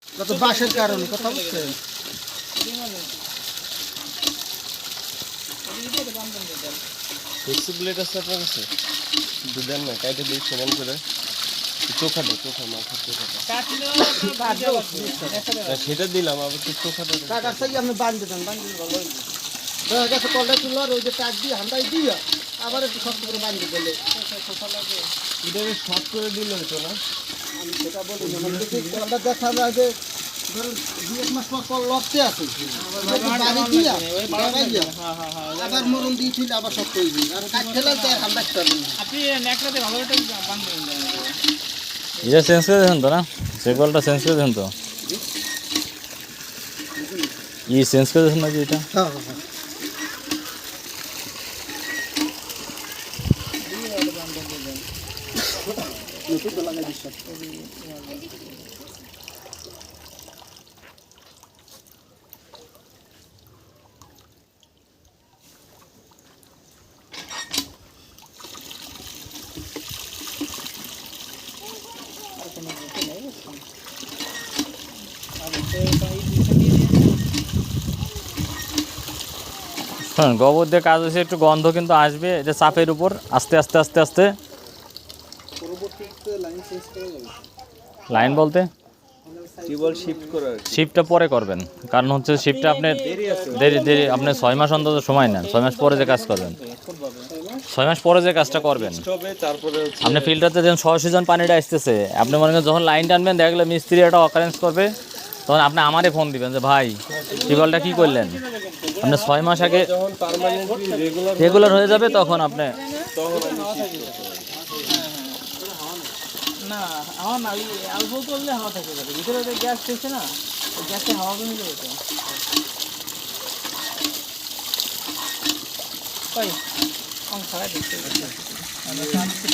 কত বাসের কারণে কথা বুঝছেন? ফ্লেক্সিবিলিটি আছে আপনার কাছে? দুধের না কাইটে দিই সমান করে চোখাটা চোখা মাথার চোখাটা সেটা দিলাম আবার তো চোখাটা কাটার সাইজ আপনি বাঁধতে দেন, বাঁধলে ভালো হইবে। দেখা গেছে কলটা তুলো আর ওই যে টাক দিয়ে হান্দাই দিয়া আবার একটু শক্ত করে বাঁধতে দিলে এটাকে শর্ট করে দিলে হতো না? আমি সেটা বলি না, মানে দেখি কলটা দেখা যায় যে ধরুন 2-1 মাস পর কল লড়তে আছে বাড়ি দিয়া বাড়াই দিয়া আবার মরণ দিয়েছিল আবার শক্ত হয়ে যায় আর কাজ ফেলার তো হান্দাই পারবেন না। আপনি নেকড়াতে ভালো একটা বাঁধবেন। এটা চেঞ্জ করে দেখেন তো না, সে কলটা চেঞ্জ করে দেখেন তো, চেঞ্জ করে দেখেন নাকি এটা? হ্যাঁ হ্যাঁ হ্যাঁ নতুন লাগাই দিচ্ছি। হ্যাঁ, গোবর দিয়ে কাজ হয়েছে, একটু গন্ধ কিন্তু আসবে, এটা চাপের উপর আস্তে আস্তে আস্তে আস্তে। পরবর্তীতে লাইন চেঞ্জ করা যাবে, লাইন বলতে টিউবওয়েল শিফট করার শিফটটা পরে করবেন, কারণ হচ্ছে শিফটটা আপনি দেরি দেরি আপনি 6 মাস অন্তত সময় নেন, 6 মাস পরে যে কাজ করবেন, 6 মাস পরে যে কাজটা করবেন হবে তারপরে আপনি ফিল্টারতে যখন 6 সিজন পানিটা আসতেছে, আপনি মনে করেন যখন লাইন টানবেন দেখা গেলো মিস্ত্রি একটা অকারেন্স করবে, তখন আপনি আমারে ফোন দিবেন যে ভাই টিউবওয়েলটা কী করলেন। আপনি 6 মাস আগে যখন পার্মানেন্টলি রেগুলার হয়ে যাবে তখন আপনি না হাওয়া না, ওই অল্প করলে হাওয়া থাকে যাবে, ভিতরে যে গ্যাস থেকে না ওই গ্যাসে হাওয়া কমে যাবে তো। তাই অংশ ছাড়াই দেখতে